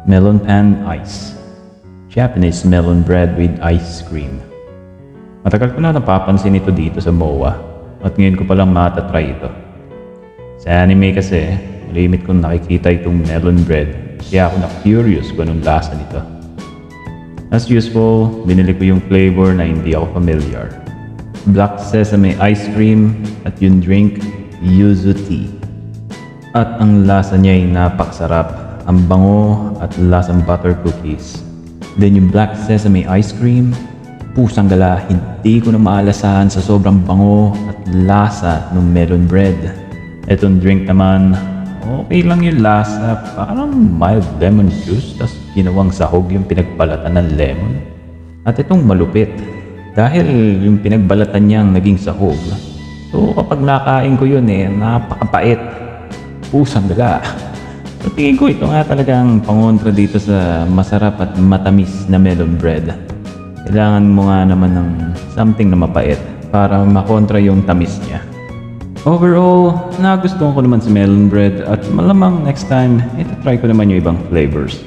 Melon pan ice. Japanese melon bread with ice cream. Matagal ko na napapansin ito dito sa MOA at ngayon ko palang matatry ito. Sa anime kasi, malimit kong nakikita itong melon bread kaya ako na-curious kung anong lasa nito. As usual, binili ko yung flavor na hindi ako familiar. Black sesame ice cream at yung drink, yuzu tea. At ang lasa niya ay napakasarap. Ang bango at lasang butter cookies. Then yung black sesame ice cream, pusang gala, hindi ko na maalasahan sa sobrang bango at lasa ng melon bread. Etong drink naman, okay lang yung lasa, parang mild lemon juice, tas ginawang sahog yung pinagbalatan ng lemon. At itong malupit, dahil yung pinagbalatan niyang naging sahog, so kapag nakain ko yun napakapait. Pusang gala. So tingin ko ito nga talagang pangontra dito sa masarap at matamis na melon bread. Kailangan mo nga naman ng something na mapait para makontra yung tamis niya. Overall, nagustuhan ko naman si melon bread at malamang next time, ito try ko naman yung ibang flavors.